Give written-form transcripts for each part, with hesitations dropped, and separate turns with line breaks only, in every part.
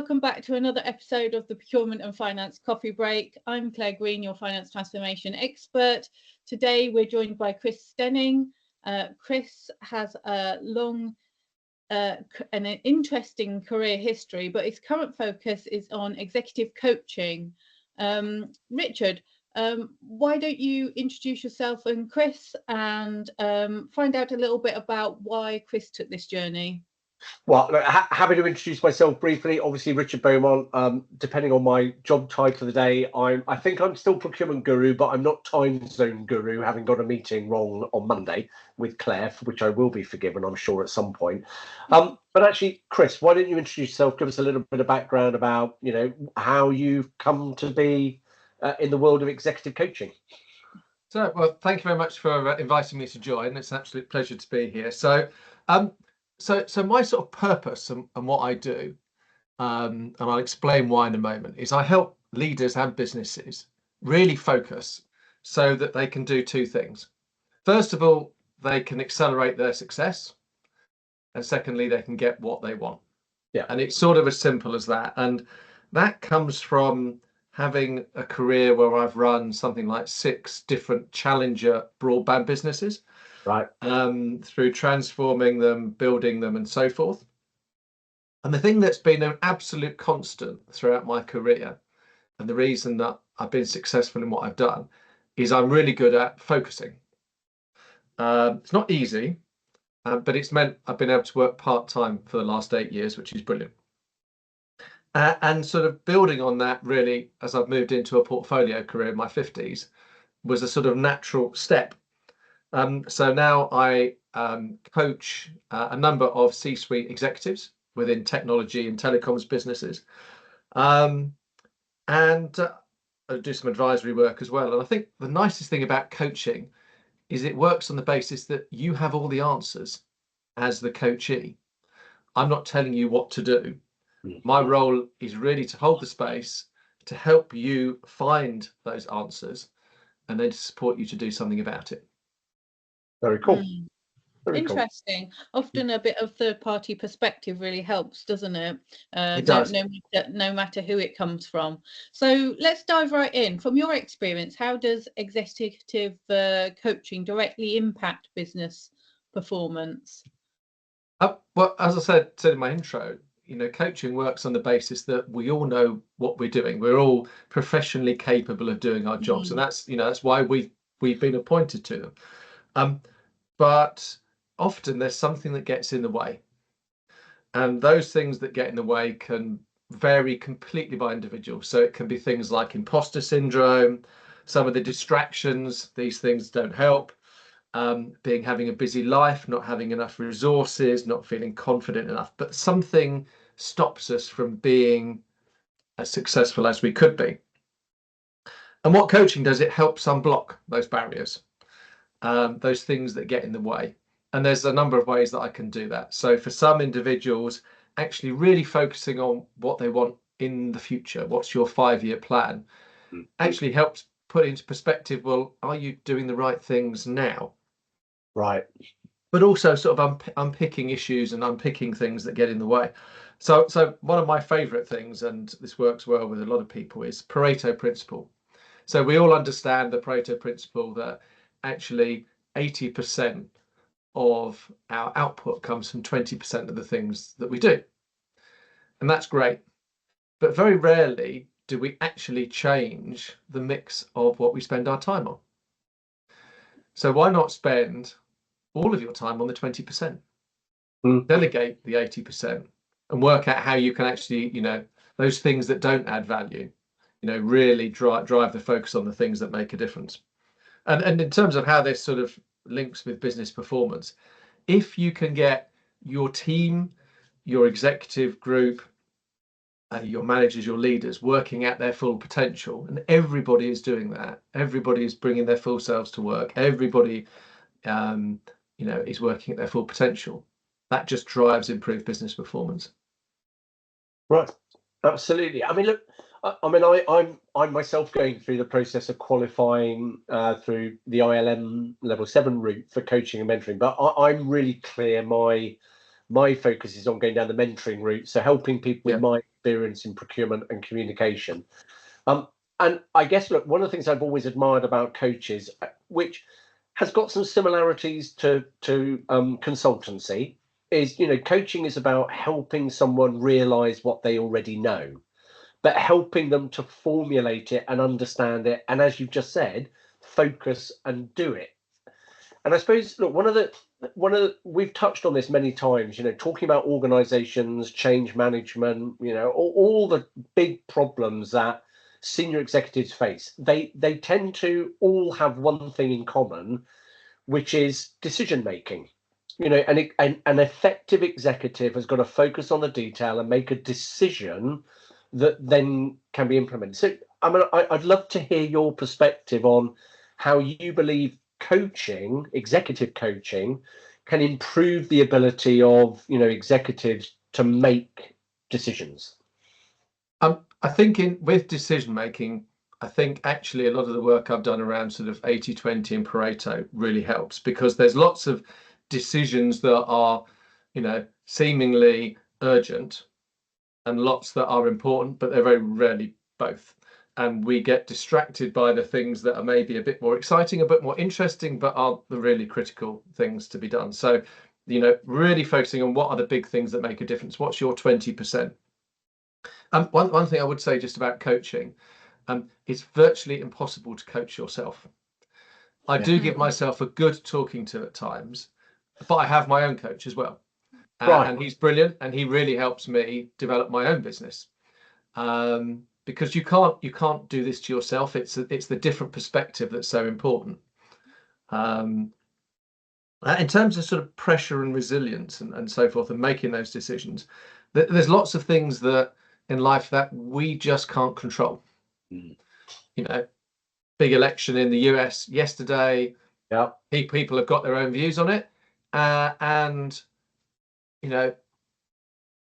welcome back to another episode of the Procurement and Finance Coffee Break. I'm Clair Green, your finance transformation expert. Today we're joined by Chris Stening. Chris has a long and an interesting career history, but his current focus is on executive coaching. Richard, why don't you introduce yourself and Chris and find out a little bit about why Chris took this journey?
Well, happy to introduce myself briefly. Obviously, Richard Beaumont. Depending on my job title of the day, I think I'm still procurement guru, but I'm not time zone guru, having got a meeting wrong on Monday with Claire, for which I will be forgiven, I'm sure, at some point. But actually, Chris, why don't you introduce yourself? Give us a little bit of background about, how you've come to be in the world of executive coaching.
So, well, thank you very much for inviting me to join. It's an absolute pleasure to be here. So my sort of purpose and what I do, and I'll explain why in a moment, is I help leaders and businesses really focus so that they can do two things. First of all, they can accelerate their success. And secondly, they can get what they want.
Yeah.
And it's sort of as simple as that. And that comes from having a career where I've run something like 6 different challenger broadband businesses.
Right.
Through transforming them, building them, and so forth. And the thing that's been an absolute constant throughout my career, and the reason that I've been successful in what I've done, is I'm really good at focusing. It's not easy, but it's meant I've been able to work part-time for the last 8 years, which is brilliant. And sort of building on that, really, as I've moved into a portfolio career in my 50s, was a sort of natural step. So now I coach a number of C-suite executives within technology and telecoms businesses, and I do some advisory work as well. And I think the nicest thing about coaching is it works on the basis that you have all the answers as the coachee. I'm not telling you what to do. My role is really to hold the space, to help you find those answers, and then to support you to do something about it.
Very cool. Very
interesting. Cool. Often a bit of third-party perspective really helps, doesn't it?
It does.
No matter who it comes from. So let's dive right in. From your experience, how does executive coaching directly impact business performance?
Well, as I said in my intro, coaching works on the basis that we all know what we're doing. We're all professionally capable of doing our jobs, and that's why we've been appointed to them. But often there's something that gets in the way, and those things that get in the way can vary completely by individual. So it can be things like imposter syndrome, some of the distractions, these things don't help, having a busy life, not having enough resources, not feeling confident enough, but something stops us from being as successful as we could be. And what coaching does, it helps unblock those barriers, those things that get in the way. And there's a number of ways that I can do that. So for some individuals, actually really focusing on what they want in the future, what's your 5-year plan, actually helps put into perspective, well, are you doing the right things now?
Right.
But also sort of unpicking issues and unpicking things that get in the way. So one of my favorite things, and this works well with a lot of people, is Pareto Principle. So we all understand the Pareto Principle, that actually 80% of our output comes from 20% of the things that we do. And that's great. But very rarely do we actually change the mix of what we spend our time on. So why not spend all of your time on the 20%? Delegate the 80% and work out how you can actually, those things that don't add value, really drive the focus on the things that make a difference. And in terms of how this sort of links with business performance, if you can get your team, your executive group, your managers, your leaders working at their full potential, and everybody is doing that, everybody is bringing their full selves to work, everybody is working at their full potential, that just drives improved business performance.
Right, absolutely. I mean, look, I'm myself going through the process of qualifying through the ILM level 7 route for coaching and mentoring, but I'm really clear my focus is on going down the mentoring route, so helping people with my experience in procurement and communication. And I guess, look, one of the things I've always admired about coaches, which has got some similarities to consultancy, is, coaching is about helping someone realize what they already know, but helping them to formulate it and understand it, and, as you've just said, focus and do it. And I suppose, look, we've touched on this many times, talking about organizations, change management, all the big problems that senior executives face. They tend to all have one thing in common, which is decision making. And an effective executive has got to focus on the detail and make a decision that then can be implemented. So I'd love to hear your perspective on how you believe coaching, executive coaching, can improve the ability of executives to make decisions.
I think with decision making, I think actually a lot of the work I've done around sort of 80-20 and Pareto really helps, because there's lots of decisions that are, seemingly urgent, and lots that are important, but they're very rarely both. And we get distracted by the things that are maybe a bit more exciting, a bit more interesting, but aren't the really critical things to be done. So, really focusing on what are the big things that make a difference. What's your 20%? One thing I would say just about coaching, it's virtually impossible to coach yourself. I do give myself a good talking to at times, but I have my own coach as well. And he's brilliant, and he really helps me develop my own business. Because you can't do this to yourself. It's the different perspective that's so important. In terms of sort of pressure and resilience and so forth, and making those decisions, there's lots of things that in life that we just can't control. Big election in the US yesterday.
Yeah,
people have got their own views on it, and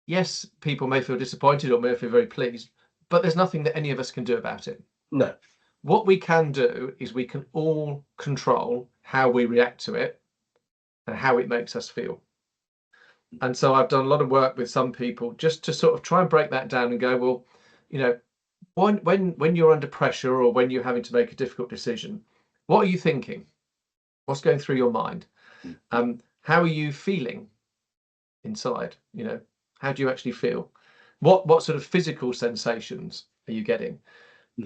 yes, people may feel disappointed or may feel very pleased, but there's nothing that any of us can do about it.
No.
What we can do is we can all control how we react to it and how it makes us feel. And so I've done a lot of work with some people just to sort of try and break that down and go, well, when you're under pressure or when you're having to make a difficult decision, what are you thinking? What's going through your mind? How are you feeling inside? How do you actually feel? What sort of physical sensations are you getting?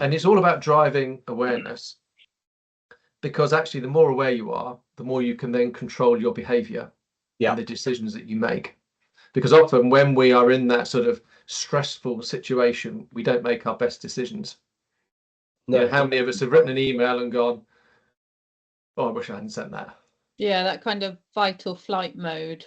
And it's all about driving awareness, because actually the more aware you are, the more you can then control your behavior and the decisions that you make. Because often when we are in that sort of stressful situation, we don't make our best decisions. No. How many of us have written an email and gone, oh, I wish I hadn't sent that.
Yeah, that kind of fight or flight mode.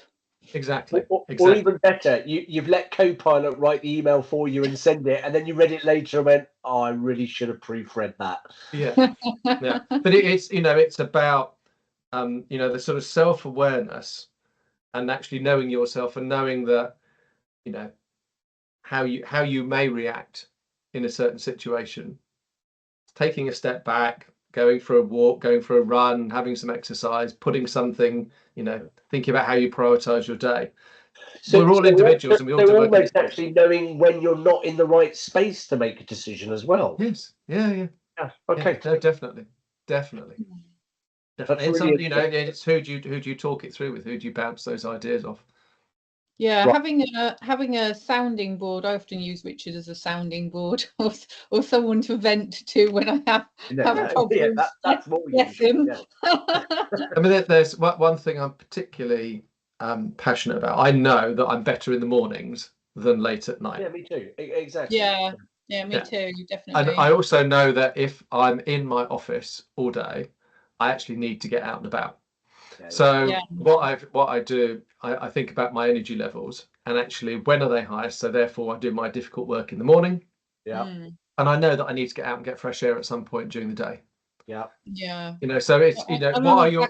Exactly.
Or even better, you've let Copilot write the email for you and send it, and then you read it later and went, oh, I really should have proofread that.
Yeah. But it's about the sort of self-awareness and actually knowing yourself and knowing that how you may react in a certain situation. Taking a step back, going for a walk, going for a run, having some exercise, putting something, thinking about how you prioritize your day. So we're all individuals, and we all do
almost actually knowing when you're not in the right space to make a decision as well.
Yes. Yeah.
Okay.
Yeah, no, definitely. It's something, it's who do you talk it through with? Who do you bounce those ideas off?
Yeah, having a sounding board. I often use Richard as a sounding board, or someone to vent to when I have problems.
Yeah, that's what we do. Yeah.
I mean, there's one thing I'm particularly passionate about. I know that I'm better in the mornings than late at night.
Yeah, me too. Exactly.
Yeah, me too. Definitely.
And I also know that if I'm in my office all day, I actually need to get out and about. So what I do, I think about my energy levels and actually when are they highest. So therefore I do my difficult work in the morning.
Yeah.
And I know that I need to get out and get fresh air at some point during the day.
Yeah.
So it's what are your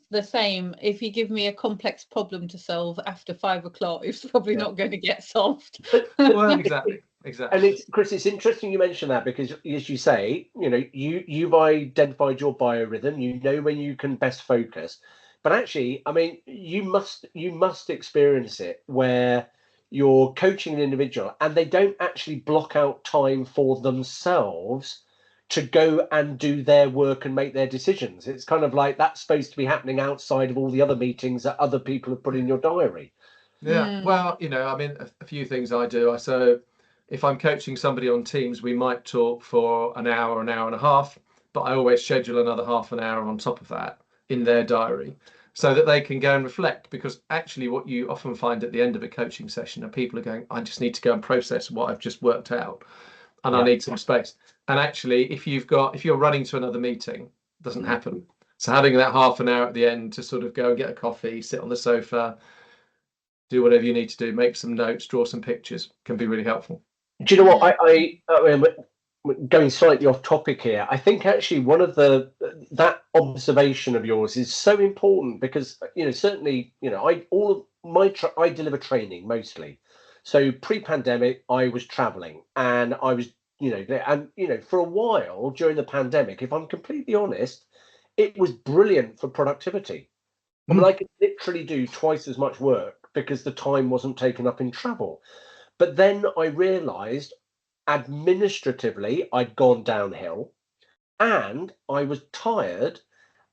the same. If you give me a complex problem to solve after 5 o'clock, it's probably not going to get solved.
Well, exactly.
And it's, Chris, it's interesting you mention that, because as you say, you've identified your biorhythm, you know when you can best focus. But actually, I mean, you must experience it where you're coaching an individual and they don't actually block out time for themselves to go and do their work and make their decisions. It's kind of like that's supposed to be happening outside of all the other meetings that other people have put in your diary.
Yeah, well, you know, I mean, a few things I do. So if I'm coaching somebody on Teams, we might talk for an hour and a half, but I always schedule another half an hour on top of that in their diary so that they can go and reflect. Because actually what you often find at the end of a coaching session are people are going, I just need to go and process what I've just worked out and I need some space. And actually, if you're running to another meeting, it doesn't happen. So having that half an hour at the end to sort of go and get a coffee, sit on the sofa, do whatever you need to do, make some notes, draw some pictures, can be really helpful.
Do you know what? I mean, going slightly off topic here, I think actually one of that observation of yours is so important because, you know, certainly, you know, I deliver training mostly. So pre-pandemic, I was traveling and I was, you know, and, you know, for a while during the pandemic, if I'm completely honest, it was brilliant for productivity. I mean, I could literally do twice as much work because the time wasn't taken up in travel. But then I realized administratively I'd gone downhill and I was tired.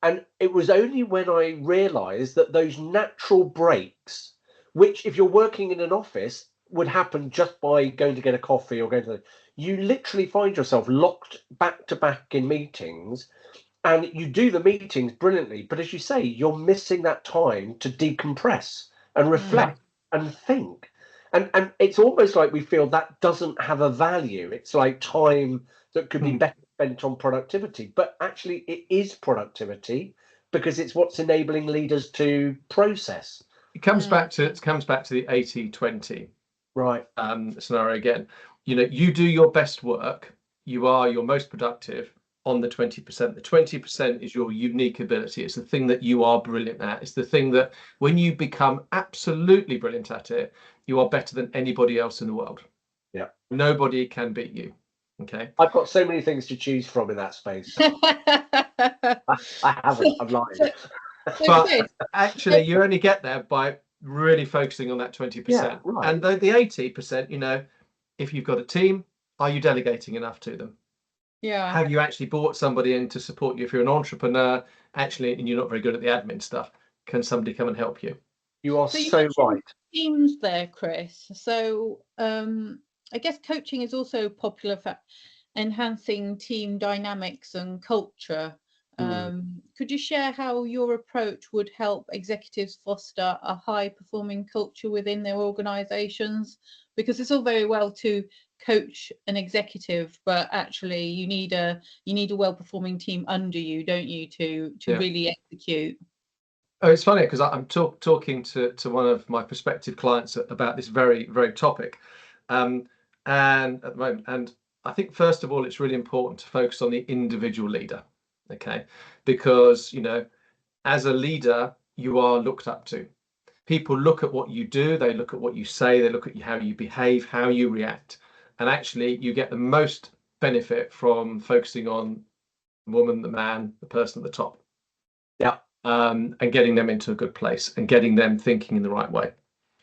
And it was only when I realized that those natural breaks, which if you're working in an office would happen just by going to get a coffee or going to you literally find yourself locked back to back in meetings. And you do the meetings brilliantly, but as you say, you're missing that time to decompress and reflect and think. And it's almost like we feel that doesn't have a value. It's like time that could be better spent on productivity. But actually, it is productivity because it's what's enabling leaders to process.
It comes back to the 80-20 scenario again. You know, you do your best work, you are your most productive on the 20%. The 20% is your unique ability. It's the thing that you are brilliant at. It's the thing that when you become absolutely brilliant at it, you are better than anybody else in the world.
Yeah.
Nobody can beat you. Okay.
I've got so many things to choose from in that space. I haven't. I'm lying.
But actually, you only get there by really focusing on that 20%.
Yeah, right.
And the 80%, you know, if you've got a team, are you delegating enough to them?
Yeah.
Have you actually brought somebody in to support you? If you're an entrepreneur, actually, and you're not very good at the admin stuff, can somebody come and help you?
You are so right.
Teams there, Chris. So I guess coaching is also popular for enhancing team dynamics and culture. Could you share how your approach would help executives foster a high-performing culture within their organizations? Because it's all very well to coach an executive, but actually you need a well-performing team under you, don't you, to really execute?
Oh, it's funny because I'm talking to one of my prospective clients about this very, very topic, and at the moment, and I think first of all it's really important to focus on the individual leader. Okay, because, you know, as a leader, you are looked up to. People look at what you do, they look at what you say, they look at how you behave, how you react. And actually, you get the most benefit from focusing on the woman, the man, the person at the top.
Yeah.
And getting them into a good place and getting them thinking in the right way.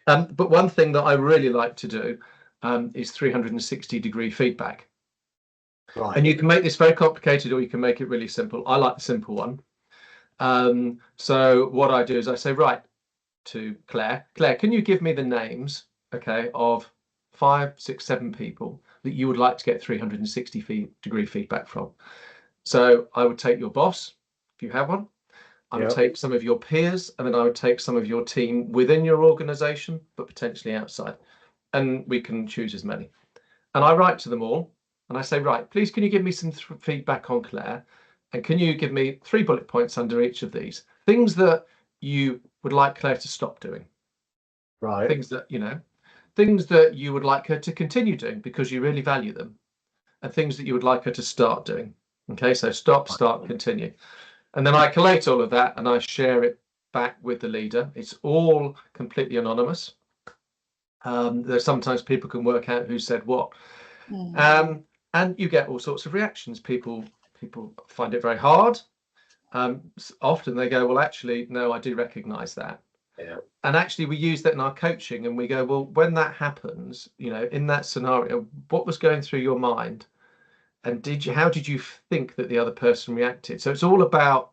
But one thing that I really like to do is 360-degree feedback.
Right.
And you can make this very complicated or you can make it really simple. I like the simple one. So what I do is I say, right, to Claire, can you give me the names, okay, of 5, 6, 7 people that you would like to get 360-degree feedback from? So I would take your boss, if you have one. I would take some of your peers, and then I would take some of your team within your organization, but potentially outside. And we can choose as many. And I write to them all. And I say, right, please, can you give me some feedback on Claire? And can you give me 3 bullet points under each of these? Things that you would like Claire to stop doing.
Right.
Things that, you know, things that you would like her to continue doing because you really value them. And things that you would like her to start doing. Okay, so stop, start, continue. And then I collate all of that and I share it back with the leader. It's all completely anonymous. There's sometimes people can work out who said what. And you get all sorts of reactions. People find it very hard. often they go, well, actually, no, I do recognize that.
Yeah.
And actually, we use that in our coaching, and we go, well, when that happens, in that scenario, what was going through your mind, and how did you think that the other person reacted? So it's all about,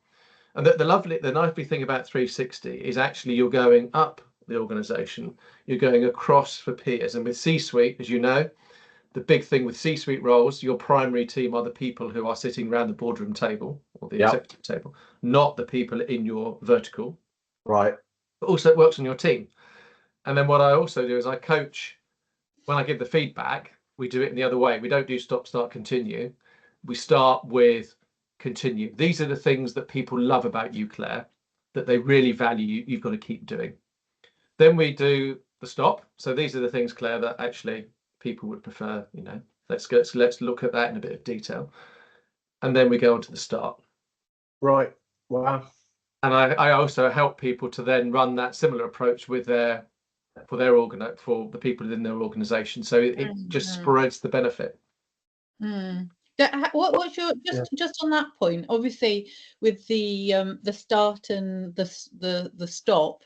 and the lovely thing about 360 is actually you're going up the organization, you're going across for peers, and with C-suite, as you know, the big thing with C-suite roles, your primary team are the people who are sitting around the boardroom table or the executive table, not the people in your vertical.
Right.
But also it works on your team. And then what I also do is I coach, when I give the feedback, we do it in the other way. We don't do stop, start, continue. We start with continue. These are the things that people love about you, Claire, that they really value. You've got to keep doing. Then we do the stop. So these are the things, Claire, that actually people would prefer, let's look at that in a bit of detail. And then we go on to the start.
Right. Wow.
And I also help people to then run that similar approach with for the people within their organization. So it just spreads the benefit.
What's your just on that point? Obviously, with the start and the stop,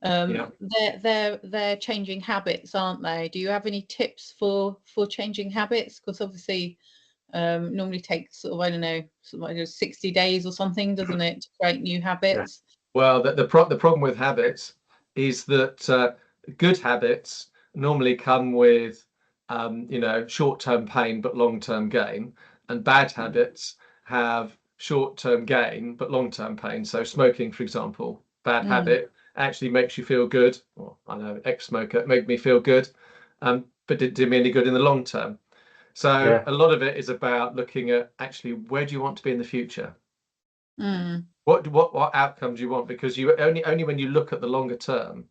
they're changing habits, aren't they? Do you have any tips for changing habits? Because obviously, normally takes sort of, I don't know, 60 days or something, doesn't it, to create new habits?
Well, the problem with habits is that good habits normally come with short-term pain but long-term gain, and bad habits have short-term gain but long-term pain. So smoking, for example, bad habit actually makes you feel good. Well, I know ex-smoker made me feel good, but didn't do me any good in the long term. So a lot of it is about looking at actually where do you want to be in the future? What outcomes you want? Because you only when you look at the longer term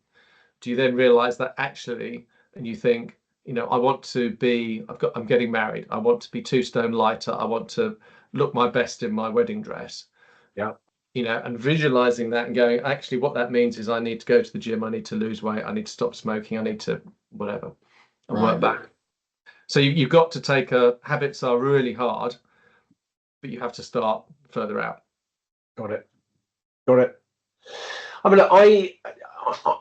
do you then realize that actually, and you think, I want to be, I'm getting married, I want to be 2 stone lighter, I want to look my best in my wedding dress.
Yeah.
And visualizing that and going, actually what that means is I need to go to the gym, I need to lose weight, I need to stop smoking, I need to whatever, and work back. So you've got to take habits are really hard, but you have to start further out. Got it.
I mean,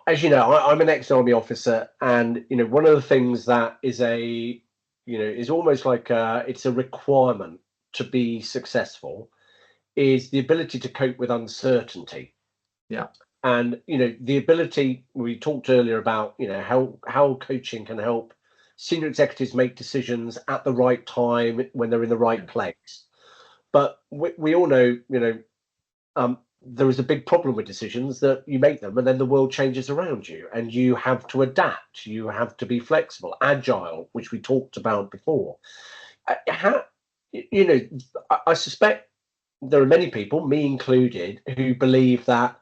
as you know, I'm an ex-army officer, and one of the things that is is almost like it's a requirement to be successful is the ability to cope with uncertainty.
Yeah.
And the ability, we talked earlier about how coaching can help senior executives make decisions at the right time when they're in the right place. But we all know, there is a big problem with decisions that you make them and then the world changes around you and you have to adapt. You have to be flexible, agile, which we talked about before. I suspect there are many people, me included, who believe that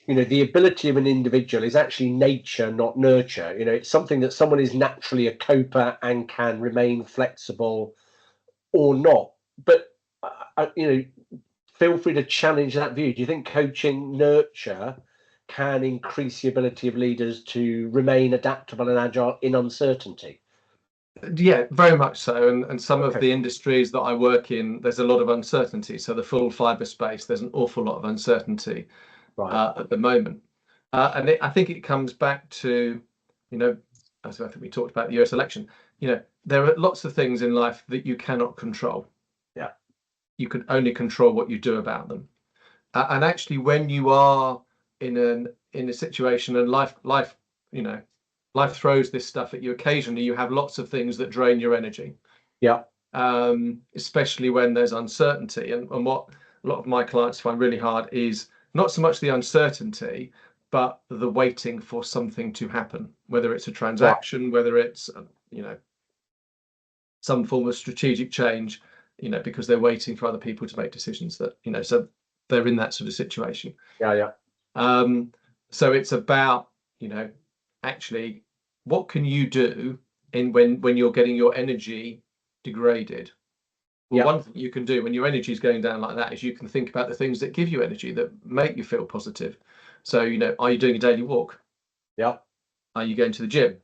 the ability of an individual is actually nature, not nurture. It's something that someone is naturally a coper and can remain flexible or not. But feel free to challenge that view. Do you think coaching nurture can increase the ability of leaders to remain adaptable and agile in uncertainty?
Yeah, very much so. And some of the industries that I work in, there's a lot of uncertainty. So the full fiber space, there's an awful lot of uncertainty at the moment. And I think it comes back to, as I think we talked about the US election, there are lots of things in life that you cannot control.
Yeah.
You can only control what you do about them. And actually, when you are in a situation and life throws this stuff at you, occasionally you have lots of things that drain your energy.
Yeah.
Especially when there's uncertainty. And what a lot of my clients find really hard is not so much the uncertainty, but the waiting for something to happen, whether it's a transaction, whether it's, some form of strategic change, because they're waiting for other people to make decisions that, so they're in that sort of situation.
Yeah.
So it's about, actually, what can you do when you're getting your energy degraded? Well, one thing you can do when your energy is going down like that is you can think about the things that give you energy, that make you feel positive. So, are you doing a daily walk?
Yeah.
Are you going to the gym?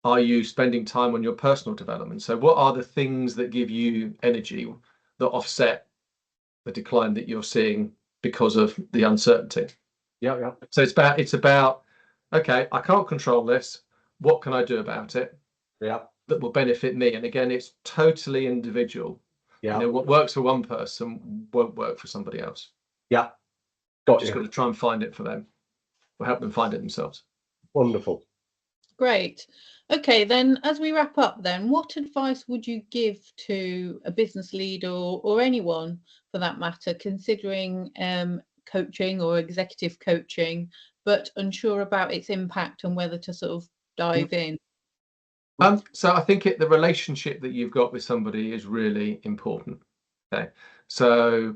Are you spending time on your personal development? So what are the things that give you energy that offset the decline that you're seeing because of the uncertainty.
Yeah.
So it's about, okay, I can't control this. What can I do about it?
Yeah.
That will benefit me. And again, it's totally individual.
Yeah.
You know, what works for one person won't work for somebody else.
Yeah. Got
Just
you.
got to try and find it for them, or help them find it themselves.
Wonderful.
Great. Okay, then as we wrap up, then what advice would you give to a business leader or anyone for that matter, considering coaching or executive coaching, but unsure about its impact and whether to sort of dive in?
So I think the relationship that you've got with somebody is really important. Okay, so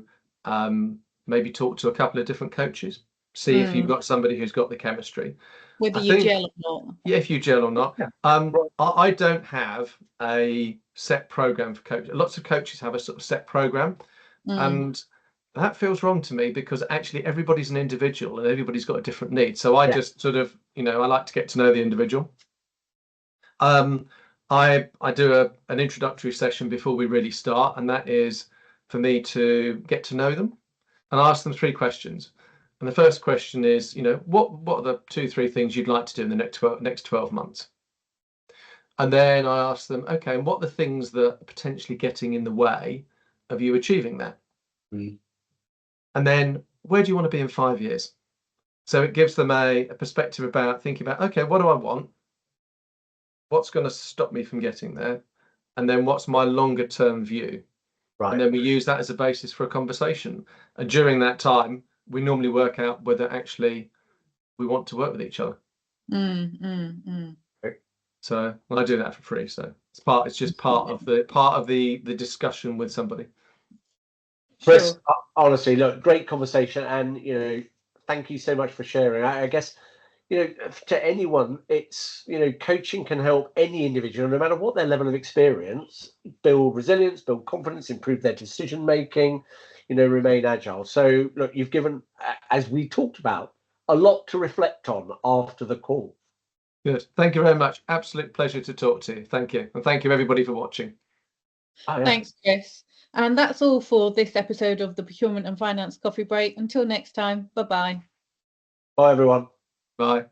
maybe talk to a couple of different coaches, see if you've got somebody who's got the chemistry.
Whether you gel or not.
Yeah, if you gel or not.
Yeah.
I don't have a set program for coaches. Lots of coaches have a sort of set program, and that feels wrong to me, because actually everybody's an individual and everybody's got a different need. So I just sort of, I like to get to know the individual. I do an introductory session before we really start, and that is for me to get to know them and ask them 3 questions. And the first question is, what are the 2-3 things you'd like to do in the next 12 months? And then I ask them, okay, and what are the things that are potentially getting in the way of you achieving that? And then where do you want to be in 5 years? So it gives them a perspective about thinking about, okay, what do I want? What's going to stop me from getting there? And then what's my longer term view?
Right.
And then we use that as a basis for a conversation. And during that time, we normally work out whether actually we want to work with each other. So I do that for free. So it's just part of the discussion with somebody.
Chris, honestly, look, great conversation, and thank you so much for sharing. I guess to anyone, it's coaching can help any individual, no matter what their level of experience, build resilience, build confidence, improve their decision making, remain agile. So look, you've given, as we talked about, a lot to reflect on after the call.
Good. Thank you very much. Absolute pleasure to talk to you. Thank you. And thank you everybody for watching.
Thanks, Chris. And that's all for this episode of the Procurement and Finance Coffee Break. Until next time, bye-bye.
Bye, everyone.
Bye.